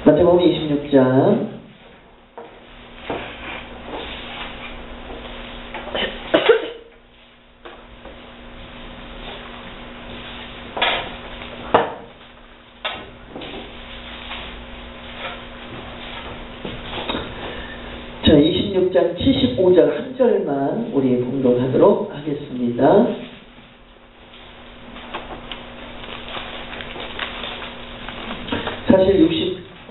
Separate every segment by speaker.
Speaker 1: 마태복음 26장 자, 26장 75절 한 절만 우리 봉독하도록 하겠습니다. 사실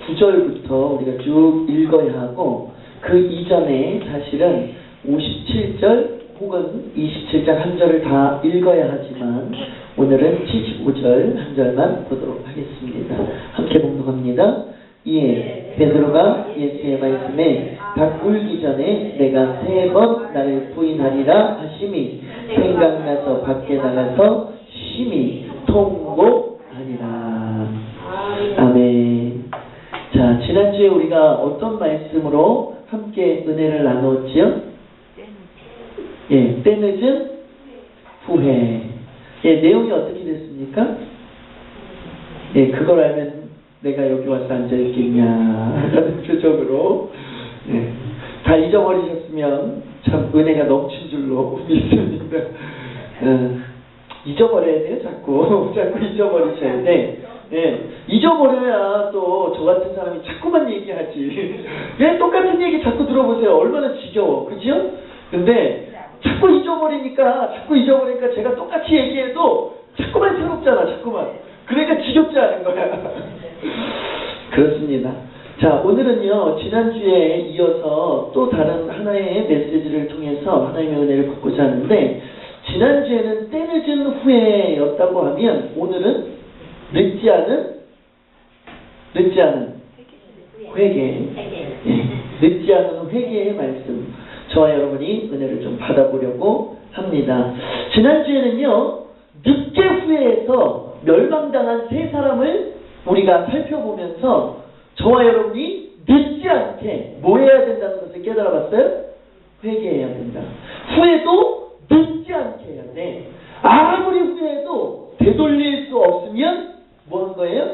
Speaker 1: 69절부터 우리가 쭉 읽어야 하고 그 이전에 사실은 57절 혹은 27장 한 절을 다 읽어야 하지만 오늘은 75절 한 절만 보도록 하겠습니다. 함께 봉독합니다. 이에 베드로가 예수의 말씀에 닭 울기 전에 내가 3번 나를 부인하리라 하심이 생각나서 밖에 나가서 심히 통곡하리라. 아멘. 자, 지난주에 우리가 어떤 말씀으로 함께 은혜를 나누었지요? 예, 때늦은 후회. 예, 내용이 어떻게 됐습니까? 예, 그걸 알면 내가 여기 와서 앉아있겠냐 라는 표정으로 예, 다 잊어버리셨으면 참 은혜가 넘친 줄로 믿습니다. 잊어버려야 돼요. 자꾸 잊어버리셔야 돼. 예, 잊어버려야 또 저 같은 사람이 자꾸만 얘기하지. 왜 똑같은 얘기 자꾸 들어보세요. 얼마나 지겨워. 그죠? 근데 자꾸 잊어버리니까 제가 똑같이 얘기해도 자꾸만 새롭잖아. 자꾸만. 그러니까 지겹지 않은 거야. 그렇습니다. 자, 오늘은요, 지난주에 이어서 또 다른 하나의 메시지를 통해서 하나님의 은혜를 받고자 하는데, 지난주에는 때늦은 후회였다고 하면, 오늘은 늦지 않은 회개. 예, 늦지 않은 회개의 말씀. 저와 여러분이 은혜를 좀 받아보려고 합니다. 지난주에는요, 늦게 후회해서 멸망당한 3사람을 우리가 살펴보면서 저와 여러분이 늦지 않게 뭐 해야 된다는 것을 깨달아봤어요? 회개해야 된다. 후회도 늦지 않게 해야 돼. 아무리 후회해도 되돌릴 수 없으면 뭐 한 거예요?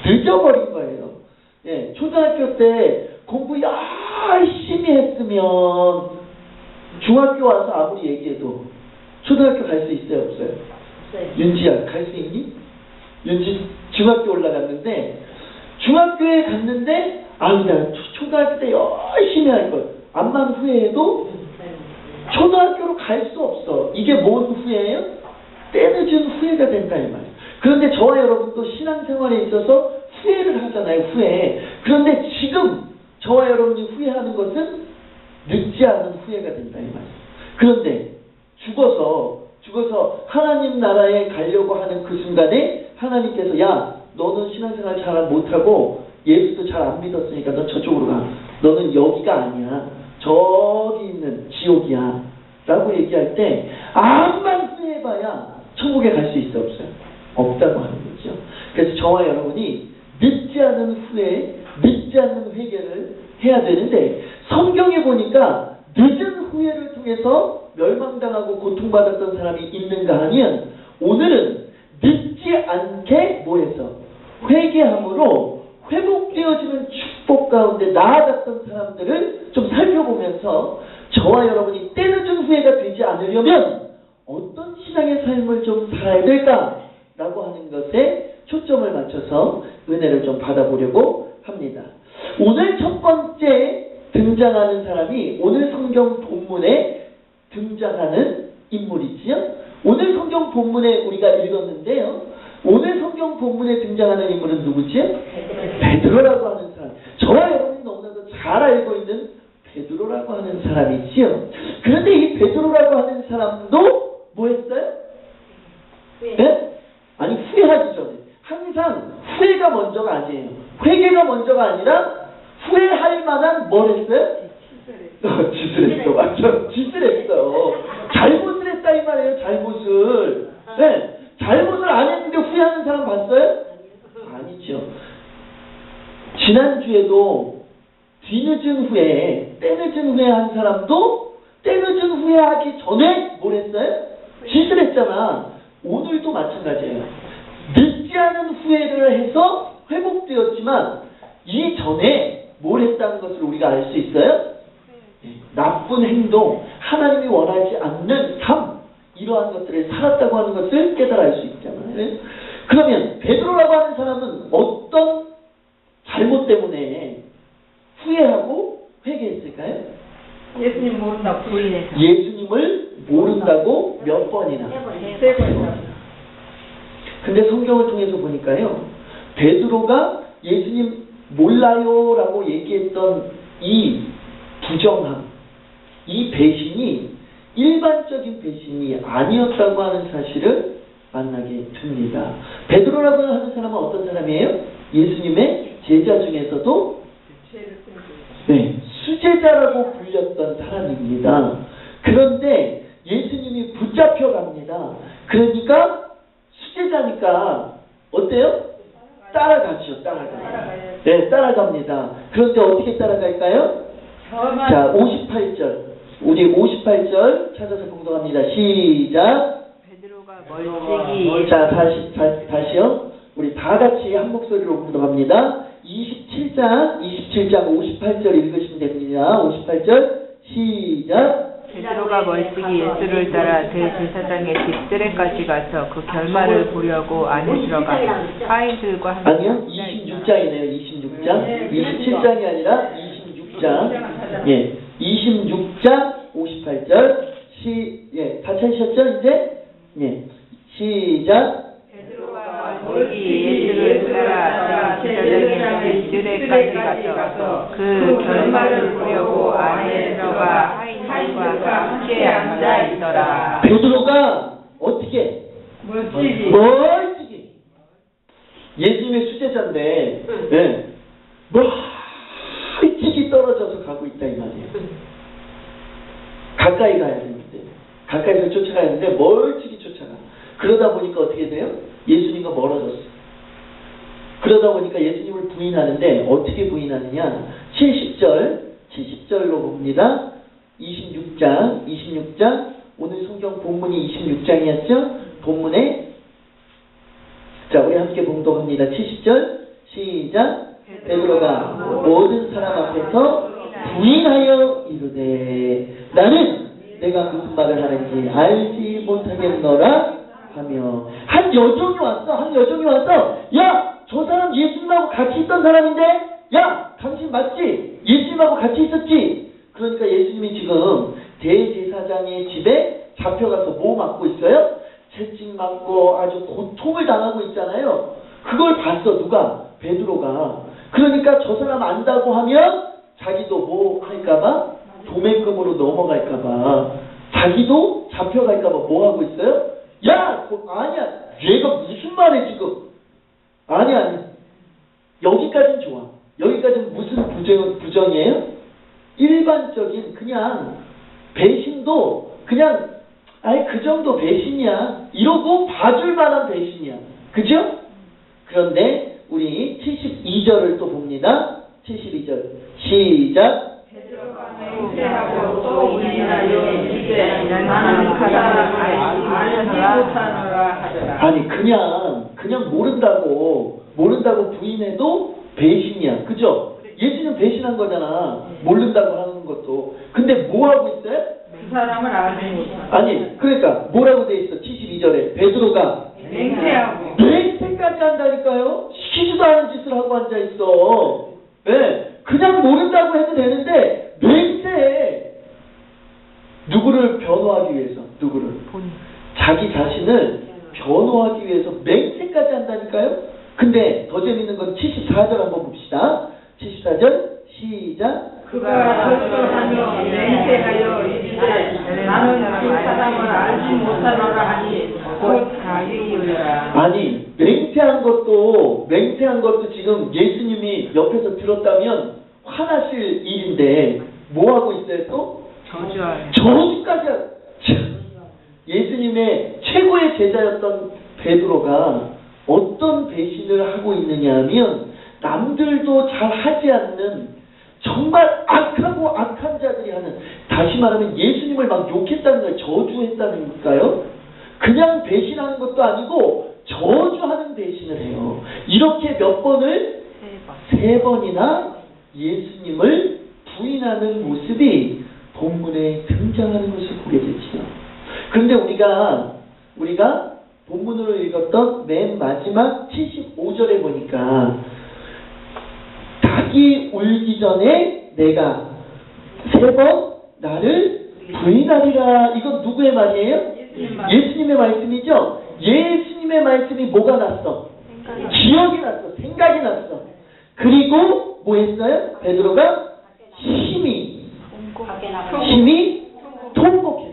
Speaker 1: 늦어버린 거예요. 예, 초등학교 때 공부 열심히 했으면 중학교 와서 아무리 얘기해도 초등학교 갈 수 있어요? 없어요? 윤지야, 갈 수 있니? 윤지 중학교 올라갔는데 중학교에 갔는데 나 초등학교 때 열심히 할 걸 암만 후회해도 초등학교로 갈 수 없어. 이게 뭔 후회예요? 때늦은 후회가 된다 이 말이에요. 그런데 저와 여러분도 신앙생활에 있어서 후회를 하잖아요. 후회. 그런데 지금 저와 여러분이 후회하는 것은 늦지 않은 후회가 된다 이 말이에요. 그런데 죽어서 하나님 나라에 가려고 하는 그 순간에 하나님께서 야, 너는 신앙생활 잘 못하고 예수도 잘 안 믿었으니까 너 저쪽으로 가. 너는 여기가 아니야. 저기 있는 지옥이야. 라고 얘기할 때 암만 후회해봐야 천국에 갈 수 있어 없어요? 없다고 하는 거죠. 그래서 저와 여러분이 늦지 않은 후회, 늦지 않는 회개를 해야 되는데 성경에 보니까 늦은 후회를 통해서 멸망당하고 고통받았던 사람이 있는가 하면 오늘은 늦지 않게 뭐해서 회개함으로 회복되어지는 축복 가운데 나아갔던 사람들을 좀 살펴보면서 저와 여러분이 때늦은 후회가 되지 않으려면 어떤 신앙의 삶을 좀 살아야 될까라고 하는 것에 초점을 맞춰서 은혜를 좀 받아보려고 합니다. 오늘 첫 번째 등장하는 사람이 오늘 성경 본문에 등장하는 인물이지요. 오늘 성경 본문에 우리가 읽었는데요. 오늘 성경 본문에 등장하는 인물은 누구지요? 베드로라고 하는 사람. 저와 여러분이 너무나도 잘 알고 있는 베드로라고 하는 사람이지요. 그런데 이 베드로라고 하는 사람도 뭐 했어요? 네? 아니 후회하기 전에 항상 후회가 먼저가 아니에요. 회개가 먼저가 아니라 후회할 만한 뭘 했어요? 짓을 했어. 맞죠? 짓을 했어. 잘못을 했다 이 말이에요. 잘못을. 네. 잘못을 안 했는데 후회하는 사람 봤어요? 아니죠. 지난주에도 뒤늦은 후회, 때늦은 후회한 사람도 때늦은 후회하기 전에 뭘 했어요? 짓을 했잖아. 오늘도 마찬가지예요. 늦지 않은 후회를 해서 회복되었지만 이전에 뭘 했다는 것을 우리가 알 수 있어요? 나쁜 행동, 하나님이 원하지 않는 삶, 이러한 것들을 살았다고 하는 것을 깨달아 알 수 있잖아요. 그러면 베드로라고 하는 사람은 어떤 잘못 때문에 후회하고 회개했을까요?
Speaker 2: 예수님 모른다고 부인해서.
Speaker 1: 예수님을 모른다고 몇 번이나?
Speaker 2: 세 번이나.
Speaker 1: 근데 성경을 통해서 보니까요, 베드로가 예수님 몰라요 라고 얘기했던 이 부정함, 이 배신이 일반적인 배신이 아니었다고 하는 사실을 만나게 됩니다. 베드로라고 하는 사람은 어떤 사람이에요? 예수님의 제자 중에서도 수제자라고 불렸던 사람입니다. 그런데 예수님이 붙잡혀갑니다. 그러니까 수제자니까 어때요? 따라가죠. 따라갑니다. 그런데 어떻게 따라갈까요? 자, 58절. 우리 58절 찾아서 봉독합니다. 시작.
Speaker 2: 베드로가 멀찍이.
Speaker 1: 자, 다시요. 우리 다 같이 한 목소리로 봉독합니다. 27장 58절 읽으시면 됩니다. 58절 시작.
Speaker 2: 베드로가 멀찍이 예수를 따라 대제사장의 집 뜰에까지 가서 그 결말을 보려고 안에 들어가 하인들과 함께.
Speaker 1: 아니요, 26장이네요. 26장. 27장이 아니라 26장. 예, 26장 58절 다 찾으셨죠? 이제? 예, 시작.
Speaker 2: 베드로가 멀찍이 예수를 따라 대제사장의 집 뜰에까지 가서 그 결말을 보려고 안에 들어가 하인들과 함께 앉아 있더라.
Speaker 1: 베드로가 어떻게? 멀찍이. 예수님의 수제자인데, 예, 멀찍이 떨어져서 가고 있다 이 말이에요. 가까이 가야 되는데, 가까이서 쫓아가야 되는데 멀찍이 쫓아가. 그러다 보니까 어떻게 돼요? 예수님과 멀어졌어. 그러다 보니까 예수님을 부인하는데 어떻게 부인하느냐? 70절로 봅니다. 26장 오늘 성경 본문이 26장이었죠? 본문에 자, 우리 함께 봉독합니다. 70절 시작. 베드로가 모든 사람 앞에서 부인하여 이르되 나는 내가 무슨 말을 하는지 알지 못하겠노라 하며 한 여종이 왔어. 야, 저 사람 예수님하고 같이 있던 사람인데, 야, 당신 맞지? 예수님하고 같이 있었지? 그러니까 예수님이 지금 대제사장의 집에 잡혀가서 뭐 맞고 있어요? 채찍 맞고 아주 고통을 당하고 있잖아요. 그걸 봤어. 누가? 베드로가. 그러니까 저 사람 안다고 하면 자기도 뭐 할까봐? 도매금으로 넘어갈까봐. 자기도 잡혀갈까봐 뭐 하고 있어요? 야! 아니야. 얘가 무슨 말해 지금. 아니야. 여기까지는 좋아. 여기까지는 무슨 부정이에요? 일반적인 그냥 배신도 그냥 그 정도 배신이야. 이러고 봐줄 만한 배신이야. 그죠? 그런데 우리 72절을 또 봅니다. 72절 시작.
Speaker 2: 맹세하고 또 인하여 이제 나는 가다를 알지 못하노라 하더라.
Speaker 1: 아니 그냥 모른다고 부인해도 배신이야. 그죠? 예수님 배신한 거잖아. 모른다고 하는 것도. 근데 뭐 하고 있어요?
Speaker 2: 그 사람을 알지 못하노라.
Speaker 1: 아니 그러니까 뭐라고 돼 있어? 72절에 베드로가 맹세까지 한다니까요. 시키지도 않은 짓을 하고 앉아 있어. 네, 그냥 모른다고 해도 되는데 맹세해. 누구를 변호하기 위해서? 누구를? 자기 자신을 변호하기 위해서 맹세까지 한다니까요. 근데 더 재밌는 건 74절 한번 봅시다. 74절 시작.
Speaker 2: 그가 결정하며 맹세하여 이르되 나는 그 사람을 알지 못하노라 하니 곧 자기이라.
Speaker 1: 아니 맹세한 것도 지금 예수님이 옆에서 들었다면 화나실 일인데 뭐 하고 있어요 또? 저주까지 예수님의 최고의 제자였던 베드로가 어떤 배신을 하고 있느냐 하면 남들도 잘 하지 않는 정말 악한 자들이 하는, 다시 말하면 예수님을 막 욕했다는 거예요. 저주했다는 걸까요? 그냥 배신하는 것도 아니고 저주하는 배신을 해요. 이렇게 몇 번을? 3번이나 예수님을 부인하는 모습이 본문에 등장하는 것을 보게 되지요. 그런데 우리가 본문으로 읽었던 맨 마지막 75절에 보니까 닭이 울기 전에 내가 3번 나를 부인하리라. 이건 누구의 말이에요? 예수님의 말씀이죠. 예수님의 말씀이 뭐가 났어? 기억이 났어. 생각이 났어. 그리고 뭐 했어요? 베드로가 심히 통곡했어요.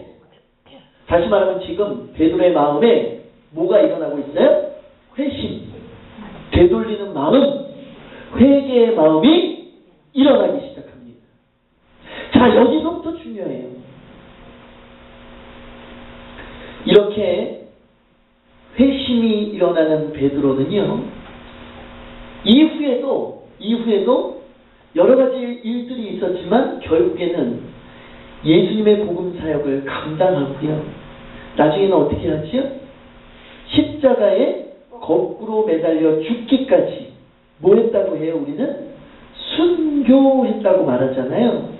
Speaker 1: 다시 말하면 지금 베드로의 마음에 뭐가 일어나고 있어요? 회심, 되돌리는 마음, 회개의 마음이 일어나기 시작합니다. 자, 여기서부터 중요해요. 이렇게 회심이 일어나는 베드로는요, 이후에도 여러 가지 일들이 있었지만 결국에는 예수님의 복음 사역을 감당하고요. 나중에는 어떻게 하지요? 십자가에 거꾸로 매달려 죽기까지 뭐 했다고 해요? 우리는 순교했다고 말하잖아요.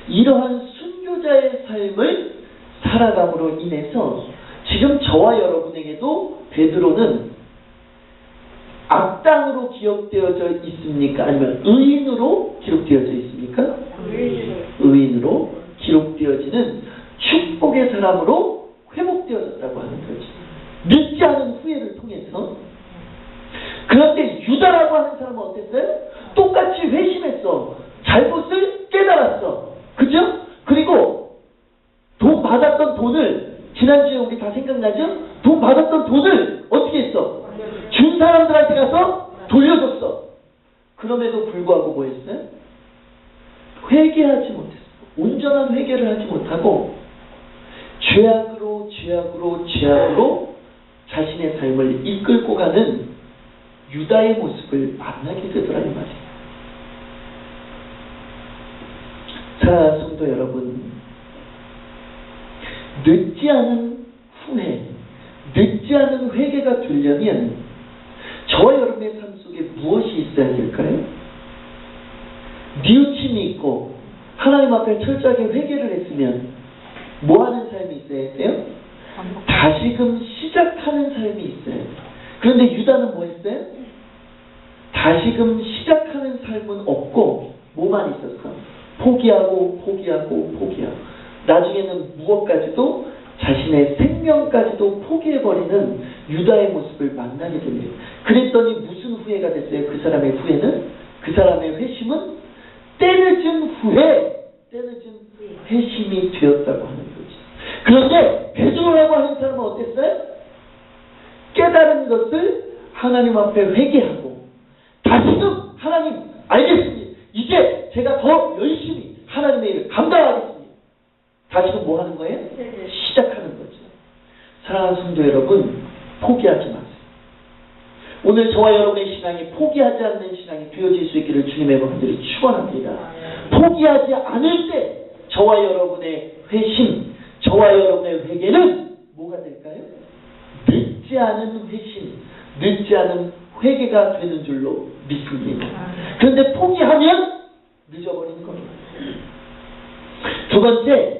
Speaker 1: 이러한 순교자의 삶을 살아감으로 인해서 지금 저와 여러분에게도 베드로는 악당으로 기억되어져 있습니까? 아니면 의인으로 기록되어져 있습니까? 의인으로 기록되어지는 축복의 사람으로 회복되어졌다고 하는 거죠. 늦지 않은 후회를 통해서. 그런데 유다라고 하는 사람은 어땠어요? 똑같이 회심했어. 잘못을 깨달았어. 그죠? 그리고 돈 받았던 돈을, 지난주에 우리 다 생각나죠? 돈 받았던 돈을 어떻게 했어? 준 사람들한테 가서 돌려줬어. 그럼에도 불구하고 뭐 했어요? 회개하지 못했어. 온전한 회개를 하지 못하고 죄악으로 자신의 삶을 이끌고 가는 유다의 모습을 만나게 되더라는 말이에요. 사랑하는 성도 여러분, 늦지 않은 후회, 늦지 않은 회개가 되려면 저와 여러분의 삶 속에 무엇이 있어야 될까요? 뉘우침이 있고 하나님 앞에 철저하게 회개를 했으면 뭐 하는 삶이 있어야 돼요? 다시금 시작하는 삶이 있어요. 그런데 유다는 뭐 했어요? 다시금 시작하는 삶은 없고 뭐만 있었어? 포기하고 나중에는 무엇까지도 자신의 생명까지도 포기해버리는 유다의 모습을 만나게 됩니다. 그랬더니 무슨 후회가 됐어요? 그 사람의 후회는? 그 사람의 회심은 때늦은 회심이 되었다고 하는 거죠. 그런데 베드로라고 하는 사람은 어땠어요? 깨달은 것을 하나님 앞에 회개하고 다시금 하나님 알겠습니다. 이제 제가 더 열심히 하나님의 일을 감당하겠습니다. 다시금 뭐 하는 거예요? 시작하는 거죠. 사랑하는 성도 여러분, 포기하지 마세요. 오늘 저와 여러분의 신앙이 포기하지 않는 신앙이 되어질 수 있기를 주님의 마음들이 축원합니다. 포기하지 않을 때 저와 여러분의 회심, 저와 여러분의 회개는 뭐가 될까요? 늦지 않은 회심, 늦지 않은 회개가 되는 줄로 믿습니다. 그런데 포기하면 늦어버리는 겁니다. 두 번째,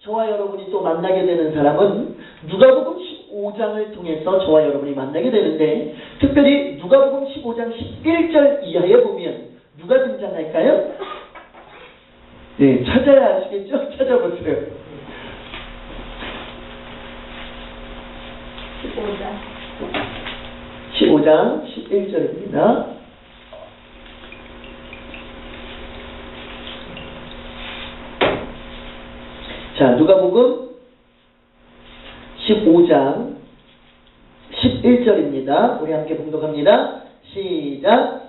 Speaker 1: 저와 여러분이 또 만나게 되는 사람은 누가복음 15장을 통해서 저와 여러분이 만나게 되는데, 특별히 누가복음 15장 11절 이하에 보면 누가 등장할까요? 네, 찾아야 아시겠죠? 찾아보세요. 15장 11절입니다. 자, 누가복음 15장 11절입니다. 우리 함께 봉독합니다. 시작.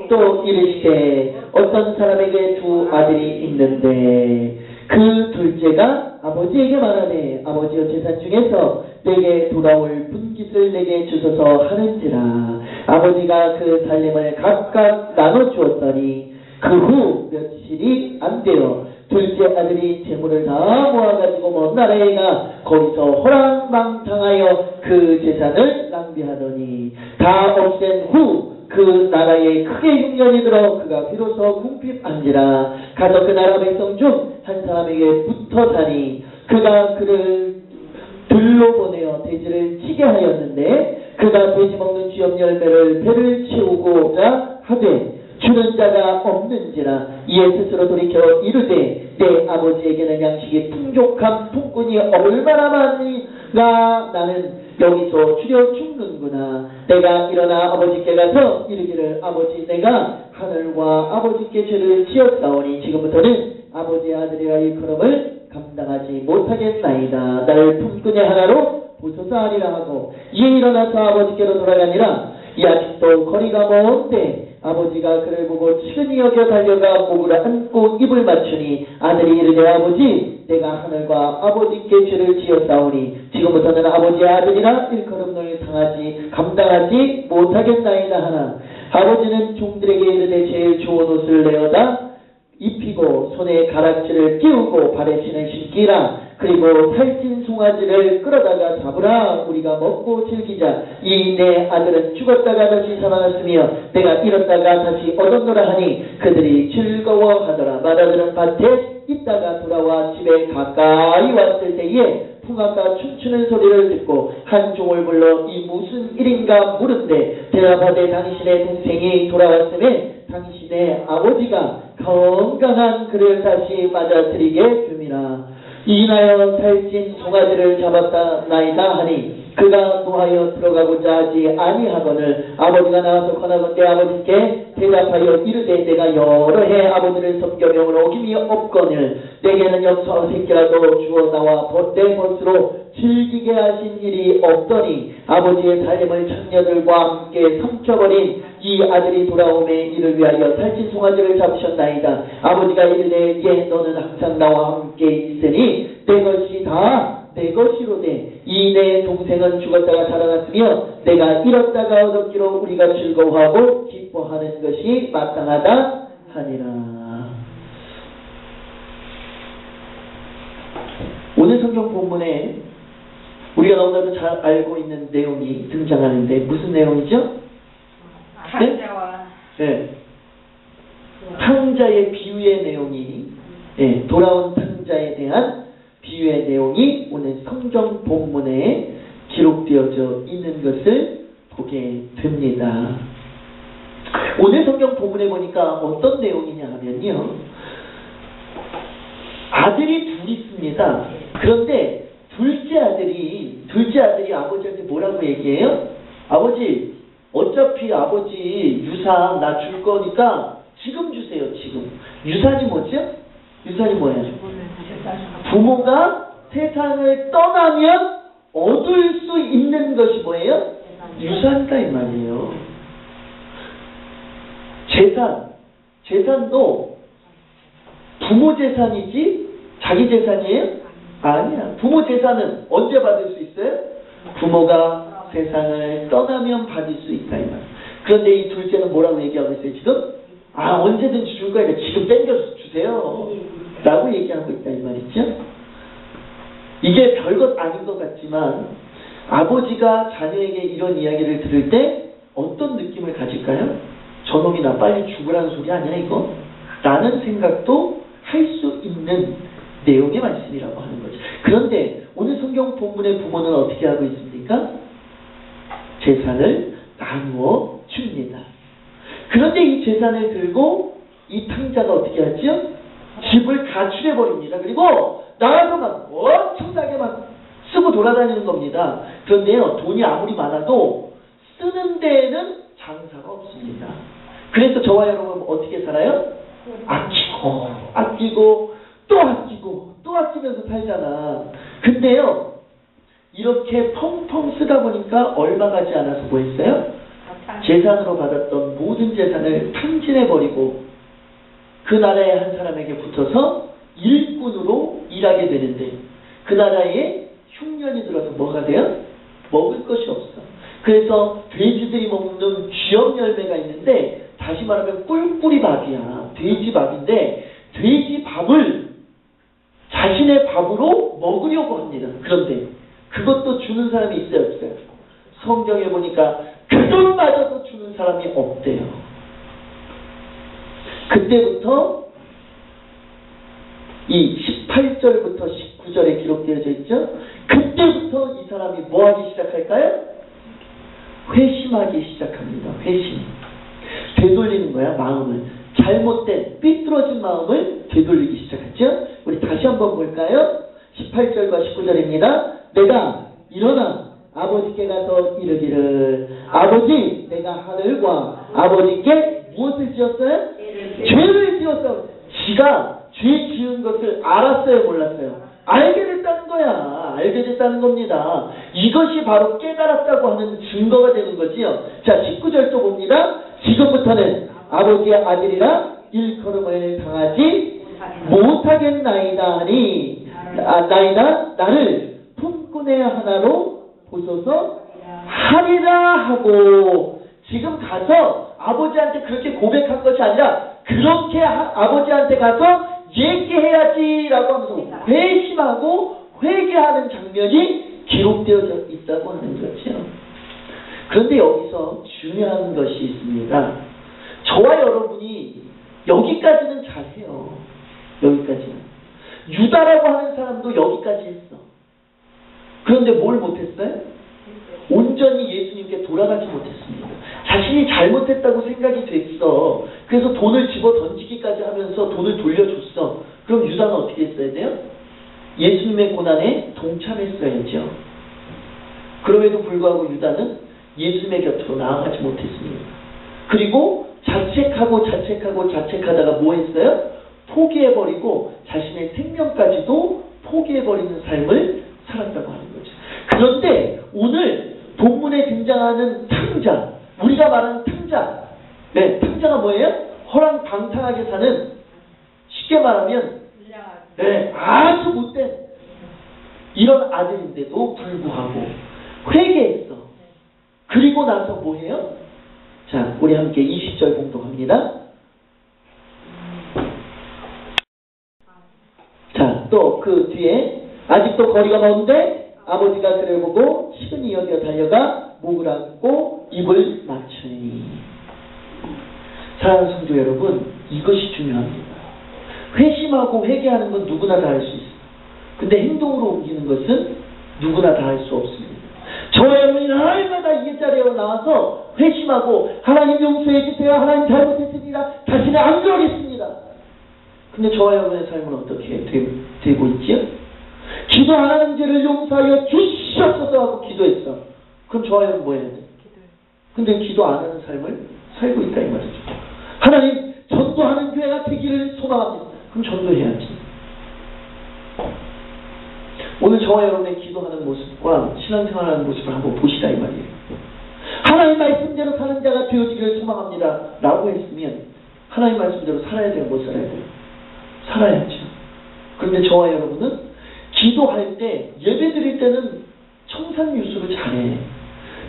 Speaker 1: 또 이르시되 어떤 사람에게 두 아들이 있는데 그 둘째가 아버지에게 말하되 아버지여 재산 중에서 내게 돌아올 분깃을 내게 주소서 하는지라. 아버지가 그 살림을 각각 나눠 주었더니 그 후 며칠이 안 되어 둘째 아들이 재물을 다 모아가지고 먼 나라에 가 거기서 호랑망당하여 그 재산을 낭비하더니 다 없앤 후 그 나라에 크게 흉년이 들어 그가 비로소 궁핍한지라 가서 그 나라 백성 중 한 사람에게 붙어 사니 그가 그를 들로 보내어 돼지를 치게 하였는데 그가 돼지 먹는 쥐염 열매를 배를 채우고자 하되 주는 자가 없는지라 이에 스스로 돌이켜 이르되 내 아버지에게는 양식이 풍족한 품꾼이 얼마나 많으니가 나는 여기서 추려 죽는구나. 내가 일어나 아버지께 가서 이르기를 아버지 내가 하늘과 아버지께 죄를 지었사오니 지금부터는 아버지의 아들이라 일컬음을 감당하지 못하겠나이다. 나를 품꾼의 하나로 보소서하리라 하고 이에 일어나서 아버지께로 돌아가니라. 이 아직도 거리가 먼데 아버지가 그를 보고 치근히 여겨 달려가 목을 안고 입을 맞추니 아들이 이르되 아버지 내가 하늘과 아버지께 죄를 지었사오니 지금부터는 아버지의 아들이라 일컬음을 당하지 감당하지 못하겠나이다 하나 아버지는 종들에게 이르되 제일 좋은 옷을 내어다 입히고 손에 가락지를 끼우고 발에 신을 신기라. 그리고 살찐 송아지를 끌어다가 잡으라. 우리가 먹고 즐기자. 이 내 아들은 죽었다가 다시 살아났으며 내가 잃었다가 다시 얻었노라 하니 그들이 즐거워하더라. 맏아들은 밭에 있다가 돌아와 집에 가까이 왔을 때에 풍악과 춤추는 소리를 듣고 한 종을 불러 이 무슨 일인가 물은데 대답하되 당신의 동생이 돌아왔음에 당신의 아버지가 건강한 그를 다시 맞아들이게 됨이라. 이나여 살찐 송아지를 잡았다 나이다 하니 그가 노하여 들어가고자 하지 아니하거늘 아버지가 나와서 권하건대 아버지께 대답하여 이르되 내가 여러 해 아버지를 섬겨 명을 어김이 없거늘 내게는 염소 새끼라도 주어 나와 내 벗으로 즐기게 하신 일이 없더니 아버지의 살림을 청녀들과 함께 삼켜버린 이 아들이 돌아오매 이를 위하여 살찐 송아지를 잡으셨나이다. 아버지가 이르되 예 너는 항상 나와 함께 있으니 내 것이 다 내 것이로되 이 내 동생은 죽었다가 살아났으며 내가 잃었다가 얻었기로 우리가 즐거워하고 기뻐하는 것이 마땅하다 하니라. 오늘 성경 본문에 우리가 너무나도 잘 알고 있는 내용이 등장하는데 무슨 내용이죠?
Speaker 2: 탕자와
Speaker 1: 네. 탕자의 비유의 내용이 네. 돌아온 탕자에 대한 비유의 내용이 오늘 성경 본문에 기록되어져 있는 것을 보게 됩니다. 오늘 성경 본문에 보니까 어떤 내용이냐 하면요. 아들이 둘 있습니다. 그런데 둘째 아들이 아버지한테 뭐라고 얘기해요? 아버지 어차피 아버지 유산 나 줄 거니까 지금 주세요. 지금. 유산이 뭐죠? 유산이 뭐예요? 부모가 세상을 떠나면 얻을 수 있는 것이 뭐예요? 유산이다 이 말이에요. 재산도 부모 재산이지 자기 재산이에요? 아니야. 부모 재산은 언제 받을 수 있어요? 부모가 세상을 떠나면 받을 수 있다 이 말. 그런데 이 둘째는 뭐라고 얘기하고 있어요 지금? 언제든지 줄 거니까 지금 땡겨서 주세요 라고 얘기하고 있다 이 말이죠. 이게 별것 아닌 것 같지만 아버지가 자녀에게 이런 이야기를 들을 때 어떤 느낌을 가질까요? 저놈이 나 빨리 죽으라는 소리 아니야 이거? 라는 생각도 할 수 있는 내용의 말씀이라고 하는 거죠. 그런데 오늘 성경 본문의 부모는 어떻게 하고 있습니까? 재산을 나누어 줍니다. 그런데 이 재산을 들고 이 탕자가 어떻게 하죠? 집을 가출해버립니다. 그리고 나가서 막 엄청나게 막 쓰고 돌아다니는 겁니다. 그런데요, 돈이 아무리 많아도 쓰는 데에는 장사가 없습니다. 그래서 저와 여러분 어떻게 살아요? 아끼고 또 아끼면서 살잖아. 근데요, 이렇게 펑펑 쓰다 보니까 얼마 가지 않아서 뭐 했어요? 재산으로 받았던 모든 재산을 탕진해버리고 그 나라의 한 사람에게 붙어서 일꾼으로 일하게 되는데 그 나라에 흉년이 들어서 뭐가 돼요? 먹을 것이 없어. 그래서 돼지들이 먹는 쥐염 열매가 있는데 다시 말하면 꿀꿀이 밥이야. 돼지 밥인데 돼지 밥을 자신의 밥으로 먹으려고 합니다. 그런데 그것도 주는 사람이 있어요, 없어요? 성경에 보니까 그것마저도 주는 사람이 없대요. 그때부터 이 18절부터 19절에 기록되어져 있죠. 그때부터 이 사람이 뭐 하기 시작할까요? 회심하기 시작합니다. 회심. 되돌리는 거야, 마음을. 잘못된 삐뚤어진 마음을 되돌리기 시작했죠. 우리 다시 한번 볼까요? 18절과 19절입니다. 내가 일어나 아버지께 가서 이르기를 아버지 내가 하늘과 아버지께 무엇을 지었어요? 죄를 지었어. 지가 죄 지은 것을 알았어요, 몰랐어요? 알게 됐다는 거야. 알게 됐다는 겁니다. 이것이 바로 깨달았다고 하는 증거가 되는 거지요. 자, 19절 또 봅니다. 지금부터는 아버지의 아들이라 일컬음을 당하지 못하겠나이다 하니 나이다 나를 품꾼의 하나로 보소서 하리라 하고, 지금 가서 아버지한테 그렇게 고백한 것이 아니라 그렇게 아버지한테 가서 얘기해야지라고 하면서 회심하고 회개하는 장면이 기록되어져 있다고 하는 거죠. 그런데 여기서 중요한 것이 있습니다. 저와 여러분이 여기까지는 잘해요. 여기까지는. 유다라고 하는 사람도 여기까지 했어. 그런데 뭘 못했어요? 온전히 예수님께 돌아가지 못했습니다. 자신이 잘못했다고 생각이 됐어. 그래서 돈을 집어 던지기까지 하면서 돈을 돌려줬어. 그럼 유다는 어떻게 했어야 돼요? 예수님의 고난에 동참했어야죠. 그럼에도 불구하고 유다는 예수님의 곁으로 나아가지 못했습니다. 그리고 자책하다가 뭐 했어요? 포기해버리고 자신의 생명까지도 포기해버리는 삶을 살았다고 하는 거죠. 그런데 오늘 본문에 등장하는 탕자, 우리가 말하는 탕자, 네, 탕자가 뭐예요? 허랑방탕하게 사는, 쉽게 말하면 네, 아주 못된 이런 아들인데도 불구하고 회개했어. 그리고 나서 뭐 해요? 자, 우리 함께 20절 봉독합니다. 자, 또 그 뒤에 아직도 거리가 먼데 아버지가 그를 보고 시근히 여겨 달려가 목을 안고 입을 맞추니. 사랑하는 성도 여러분, 이것이 중요합니다. 회심하고 회개하는 건 누구나 다 할 수 있어요. 근데 행동으로 옮기는 것은 누구나 다 할 수 없습니다. 저와 여러분이 날마다 이 자리에 나와서 회심하고 하나님 용서해 주세요. 하나님 잘못했습니다. 다시는 안 그러겠습니다. 근데 저와 여러분의 삶은 어떻게 되고 있지요? 기도하는 죄를 용서하여 주시옵소서 하고 기도했어. 그럼 저와 여러분 뭐 해야 돼? 근데 기도 안 하는 삶을 살고 있다 이 말이죠. 하나님 전도하는 교회가 되기를 소망합니다. 그럼 전도해야지. 오늘 저와 여러분의 기도하는 모습과 신앙생활하는 모습을 한번 보시다 이 말이에요. 하나님 말씀대로 사는 자가 되어지기를 소망합니다 라고 했으면 하나님 말씀대로 살아야 돼요? 못 살아야 돼요? 살아야죠. 그런데 저와 여러분은 기도할 때, 예배 드릴 때는 청산유수를 잘해.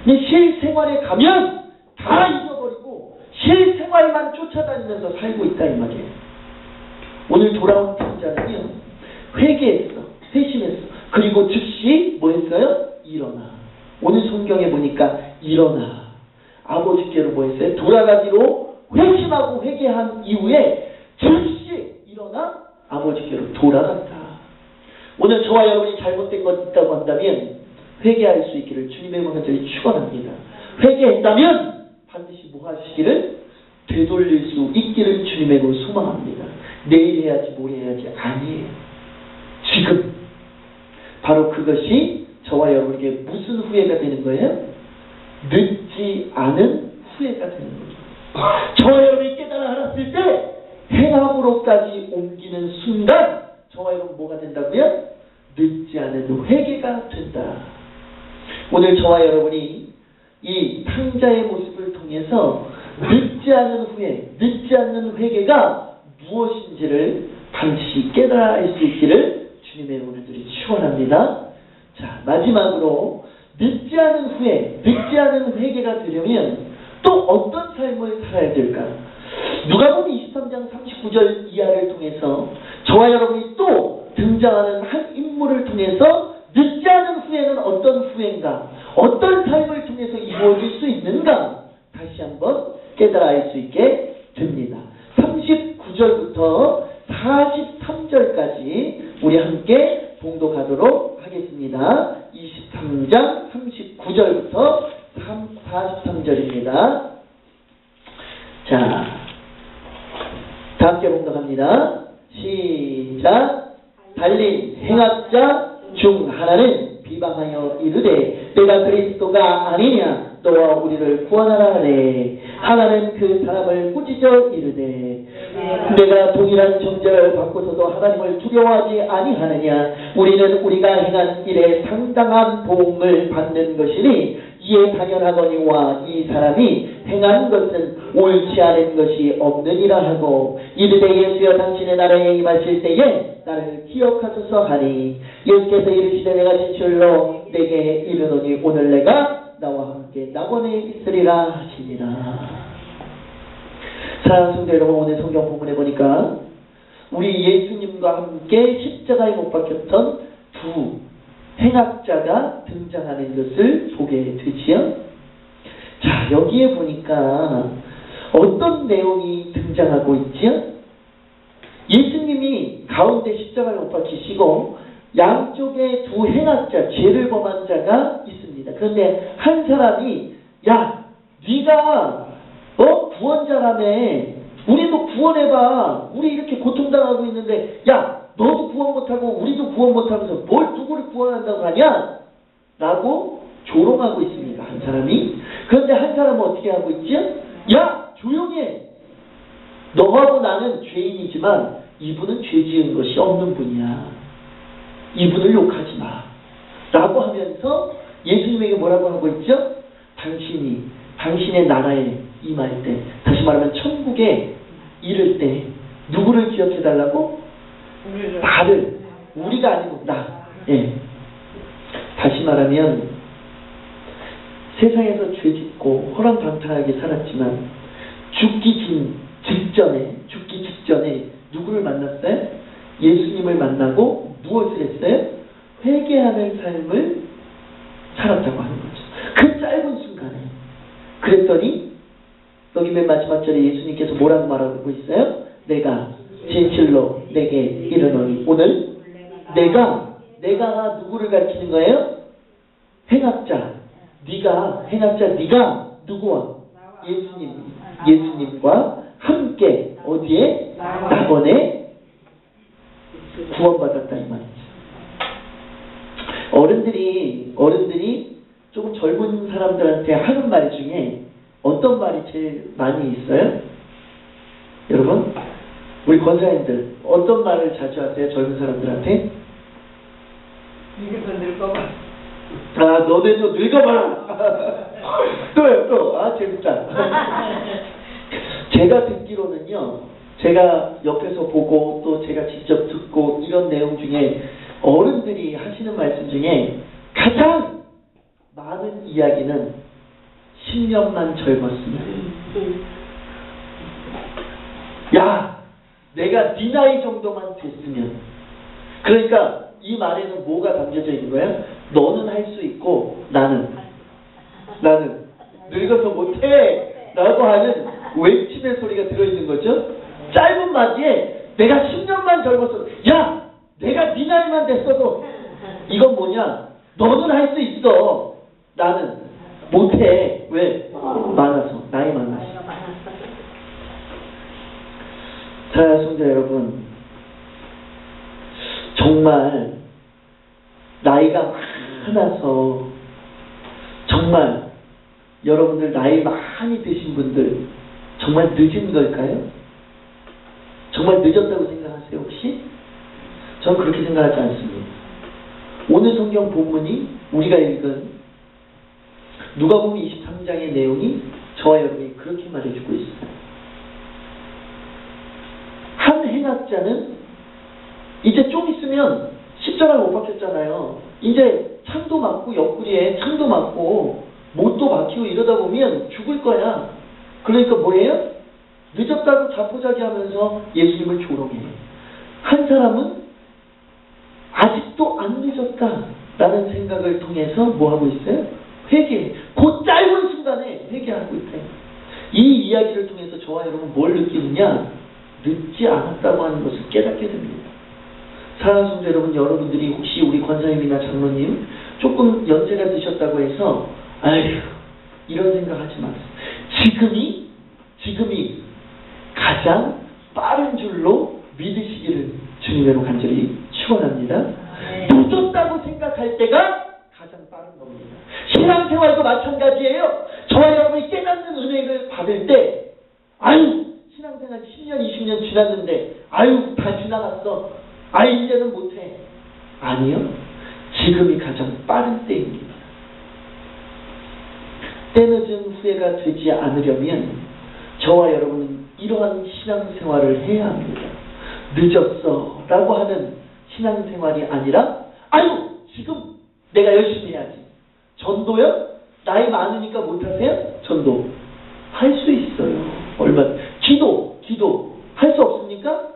Speaker 1: 근데 실생활에 가면 다 잊어버리고 실생활만 쫓아다니면서 살고 있다 이 말이에요. 오늘 돌아온 탕자는요, 회개했어. 회심했어. 그리고 즉시 뭐 했어요? 일어나. 오늘 성경에 보니까 일어나. 아버지께로 뭐 했어요? 돌아가기로 회심하고 회개한 이후에 즉시 일어나 아버지께로 돌아갔다. 오늘 저와 여러분이 잘못된 것 있다고 한다면 회개할 수 있기를 주님의 명령들이 축원합니다. 회개했다면 반드시 뭐 하시기를? 되돌릴 수 있기를 주님의 그 소망합니다. 내일 해야지 모레 해야지 아니에요. 지금 바로 그것이 저와 여러분에게 무슨 후회가 되는 거예요? 늦지 않은 후회가 되는 거죠. 저와 여러분이 깨달아 알았을 때 행함으로까지 옮기는 순간 저와 여러분 뭐가 된다고요? 늦지 않은 회개가 된다. 오늘 저와 여러분이 이 탕자의 모습을 통해서 늦지 않은 후회, 늦지 않는 회개가 무엇인지를 반드시 깨달아 알 수 있기를 주님의 오늘들이 축원합니다. 자, 마지막으로 늦지 않은 후회, 늦지 않은 회개가 되려면 또 어떤 삶을 살아야 될까? 누가복음 23장 39절 이하를 통해서 저와 여러분이 또 등장하는 한 인물을 통해서 늦지 않은 후회는 어떤 후회인가, 어떤 삶을 통해서 이루어질 수 있는가 다시 한번 깨달아 알 수 있게 됩니다. 39절부터 43절까지 우리 함께 봉독하도록 하겠습니다. 23장 39절부터 43절입니다. 자, 다 함께 봉독합니다. 시작. 달린 행악자 중 하나는 비방하여 이르되 내가 그리스도가 아니냐 너와 우리를 구원하라 하되 하나는 그 사람을 꾸짖어 이르되 내가 동일한 정죄를 받고서도 하나님을 두려워하지 아니하느냐 우리는 우리가 행한 일에 상당한 보응을 받는 것이니 이에 당연하거니와 이 사람이 행한 것은 옳지 않은 것이 없느니라 하고 이르되 예수여 당신의 나라에 임하실 때에 나를 기억하소서 하니 예수께서 이르시되 내가 진실로 내게 이르노니 오늘 내가 나와 함께 낙원에 있으리라 하시니라. 사랑하는 성도 여러분, 오늘 성경 본문에 보니까 우리 예수님과 함께 십자가에 못 박혔던 두 행악자가 등장하는 것을 보게 되지요. 자, 여기에 보니까 어떤 내용이 등장하고 있지요? 예수님이 가운데 십자가를 못 박히시고 양쪽에 두 행악자, 죄를 범한 자가 있습니다. 그런데 한 사람이 야, 네가 구원자라며 우리도 구원해봐. 우리 이렇게 고통당하고 있는데 야, 너도 구원 못하고 우리도 구원 못하면서 뭘 누구를 구원한다고 하냐? 라고 조롱하고 있습니다. 한 사람이. 그런데 한 사람은 어떻게 하고 있지? 야, 조용히 해. 너하고 나는 죄인이지만 이분은 죄 지은 것이 없는 분이야. 이분을 욕하지 마. 라고 하면서 예수님에게 뭐라고 하고 있죠? 당신의 나라에 임할 때, 다시 말하면 천국에 이를 때 누구를 기억해달라고? 나를. 우리가 아니고 나. 예. 다시 말하면 세상에서 죄짓고 허랑방탕하게 살았지만 죽기 직전에 누구를 만났어요? 예수님을 만나고 무엇을 했어요? 회개하는 삶을 살았다고 하는 거죠. 그 짧은 순간에. 그랬더니 여기 맨 마지막 절에 예수님께서 뭐라고 말하고 있어요? 내가 진실로 내게 이르노니 오늘 내가 누구를 가리키는 거예요? 행악자. 네가 누구와? 예수님과 함께 어디에? 낙원에 구원받았다 이 말이죠. 어른들이 조금 젊은 사람들한테 하는 말 중에 어떤 말이 제일 많이 있어요? 여러분, 우리 권사님들 어떤 말을 자주 하세요? 젊은 사람들한테?
Speaker 3: 늙어봐.
Speaker 1: 아, 너네 좀 늙어봐라. 또. 아, 재밌다. 제가 듣기로는요, 제가 옆에서 보고 또 제가 직접 듣고 이런 내용 중에 어른들이 하시는 말씀 중에 가장 많은 이야기는 10년만 젊었으면. 야, 내가 네 나이 정도만 됐으면. 그러니까 이 말에는 뭐가 담겨져 있는 거예요? 너는 할 수 있고 나는 늙어서 못해 라고 하는 외침의 소리가 들어있는 거죠. 짧은 마디에 내가 10년만 젊었어. 야, 내가 네 나이만 됐어도 이건 뭐냐? 너는 할 수 있어. 나는 못해. 왜? 나이 많아서. 자, 성도 여러분, 정말 나이가 많아서 정말 여러분들 나이 많이 드신 분들 정말 늦은 걸까요? 정말 늦었다고 생각하세요 혹시? 저는 그렇게 생각하지 않습니다. 오늘 성경 본문이 우리가 읽은 누가복음 23장의 내용이 저와 여러분이 그렇게 말해주고 있어요. 한 행악자는 이제 좀 있으면 십자가를 못 박혔잖아요. 이제 창도 맞고 옆구리에 창도 맞고 못도 박히고 이러다 보면 죽을 거야. 그러니까 뭐예요? 늦었다고 자포자기하면서 예수님을 조롱해. 한 사람은 아직도 안 늦었다라는 생각을 통해서 뭐 하고 있어요? 회개. 그 짧은 순간에 회개하고 있다. 이 이야기를 통해서 저와 여러분 뭘 느끼느냐? 늦지 않았다고 하는 것을 깨닫게 됩니다. 사랑하는 성도 여러분, 여러분들이 혹시 우리 권사님이나 장로님 조금 연세가 드셨다고 해서 아휴 이런 생각하지 마세요. 지금이 가장 빠른 줄로 믿으시기를 주님으로 간절히 축원합니다. 늦었다고 생각할 때가 가장 빠른 겁니다. 신앙생활도 마찬가지예요. 저와 여러분이 깨닫는 은혜를 받을 때 아유 신앙생활 10년 20년 지났는데 아유 다 지나갔어. 이제는 못해. 아니요. 지금이 가장 빠른 때입니다. 때늦은 후회가 되지 않으려면 저와 여러분은 이러한 신앙생활을 해야 합니다. 늦었어 라고 하는 신앙생활이 아니라 아유 지금 내가 열심히 해야지. 전도요? 나이 많으니까 못하세요? 전도 할 수 있어요. 기도 할 수 없습니까?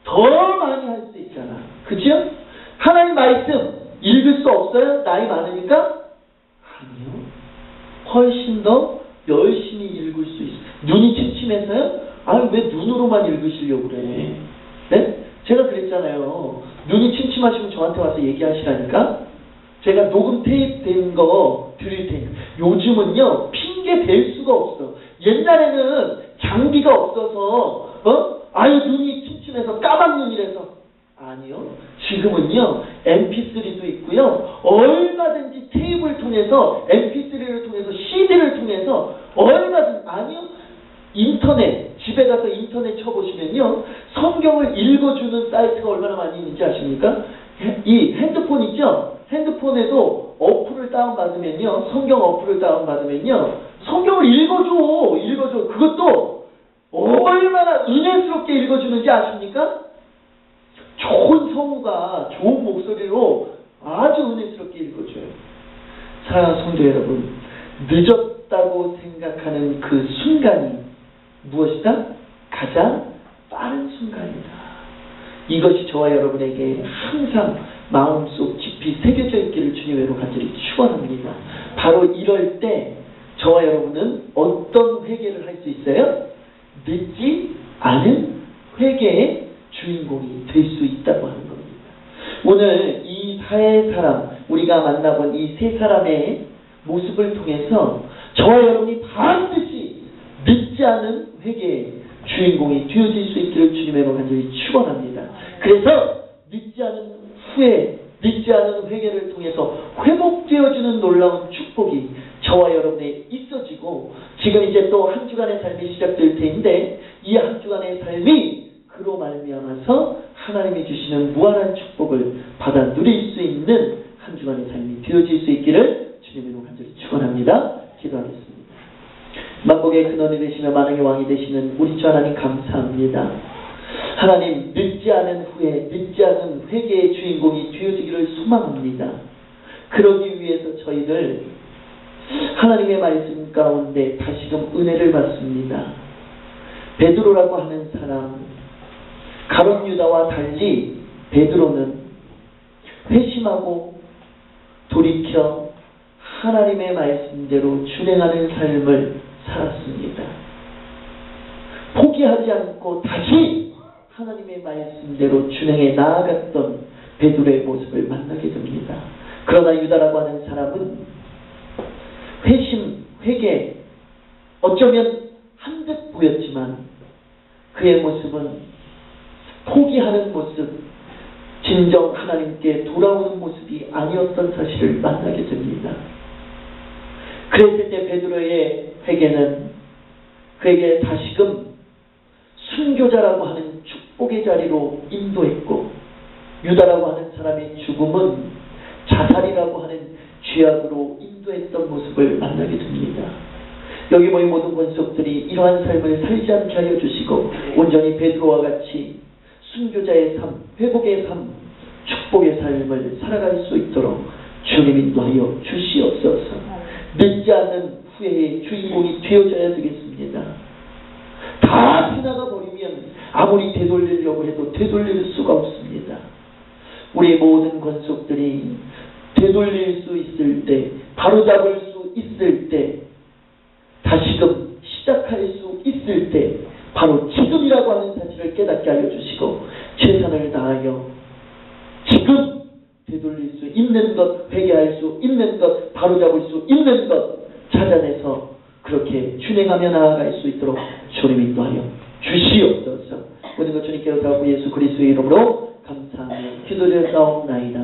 Speaker 1: 더 많이 할 수 있잖아. 그죠? 하나님 말씀 읽을 수 없어요? 나이 많으니까? 아니요. 훨씬 더 열심히 읽을 수 있어요. 눈이 침침해서요? 왜 눈으로만 읽으시려고 그래? 네? 제가 그랬잖아요. 눈이 침침하시면 저한테 와서 얘기하시라니까? 제가 녹음 테이프 된 거 드릴 테니까. 요즘은요, 핑계 댈 수가 없어. 옛날에는 장비가 없어서, 눈이 침침해서 까만 눈이라서. 아니요. 지금은요, MP3도 있고요. 얼마든지 테이프를 통해서, MP3를 통해서, CD를 통해서, 아니요. 인터넷, 집에 가서 인터넷 쳐보시면요. 성경을 읽어주는 사이트가 얼마나 많이 있는지 아십니까? 이 핸드폰 있죠? 핸드폰에도 어플을 다운받으면요. 성경 어플을 다운받으면요. 성경을 읽어줘. 그것도 얼마나 은혜스럽게 읽어주는지 아십니까? 좋은 성우가 좋은 목소리로 아주 은혜스럽게 읽어줘요. 사랑하는 성도 여러분, 늦었다고 생각하는 그 순간이 무엇이다? 가장 빠른 순간이다. 이것이 저와 여러분에게 항상 마음속 깊이 새겨져 있기를 주님으로 간절히 축원합니다. 바로 이럴 때 저와 여러분은 어떤 회개를 할 수 있어요? 늦지 않은 회개의 주인공이 될 수 있다고 하는 겁니다. 오늘 이 세 사람, 우리가 만나본 이 세 사람의 모습을 통해서 저와 여러분이 반드시 늦지 않은 회개의 주인공이 되어질 수 있기를 주님으로 간절히 축원합니다. 그래서 늦지 않은 회개를 통해서 회복되어주는 놀라운 축복이 저와 여러분에 있어지고, 지금 이제 또 한 주간의 삶이 시작될 텐데 이 한 주간의 삶이 그로 말미암아서 하나님이 주시는 무한한 축복을 받아 누릴 수 있는 한 주간의 삶이 되어질 수 있기를 주님으로 간절히 축원합니다. 기도하겠습니다. 만복의 근원이 되시며 만왕의 왕이 되시는 우리 주 하나님 감사합니다. 하나님, 늦지 않은 후에 늦지 않은 회개의 주인공이 되어지기를 소망합니다. 그러기 위해서 저희들 하나님의 말씀 가운데 다시금 은혜를 받습니다. 베드로라고 하는 사람, 가룟 유다와 달리 베드로는 회심하고 돌이켜 하나님의 말씀대로 준행하는 삶을 살았습니다. 포기하지 않고 다시 하나님의 말씀대로 준행해 나아갔던 베드로의 모습을 만나게 됩니다. 그러나 유다라고 하는 사람은 회개, 어쩌면 한 듯 보였지만 그의 모습은 포기하는 모습, 진정 하나님께 돌아오는 모습이 아니었던 사실을 만나게 됩니다. 그랬을 때 베드로의 회개는 그에게 다시금 순교자라고 하는 축복의 자리로 인도했고, 유다라고 하는 사람의 죽음은 자살이라고 하는 죄악으로 인도했던 모습을 만나게 됩니다. 여기 모인 모든 권속들이 이러한 삶을 살지 않게 하여 주시고 온전히 베드로와 같이 순교자의 삶, 회복의 삶, 축복의 삶을 살아갈 수 있도록 주님 인도하여 주시옵소서. 늦지 않는 후회의 주인공이 되어져야 되겠습니다. 다 지나가 버리면 아무리 되돌리려고 해도 되돌릴 수가 없습니다. 우리 모든 권속들이 되돌릴 수 있을 때, 바로잡을 수 있을 때, 다시금 시작할 수 있을 때, 바로 지금이라고 하는 사실을 깨닫게 하여 주시고 최선을 다하여 지금 되돌릴 수 있는 것, 회개할 수 있는 것, 바로잡을 수 있는 것 찾아내서 그렇게 준행하며 나아갈 수 있도록 주님 인도하여 주시옵소서. 모든 것 주님께 감사하고 예수 그리스도의 이름으로 감사하며 기도드렸사옵나이다.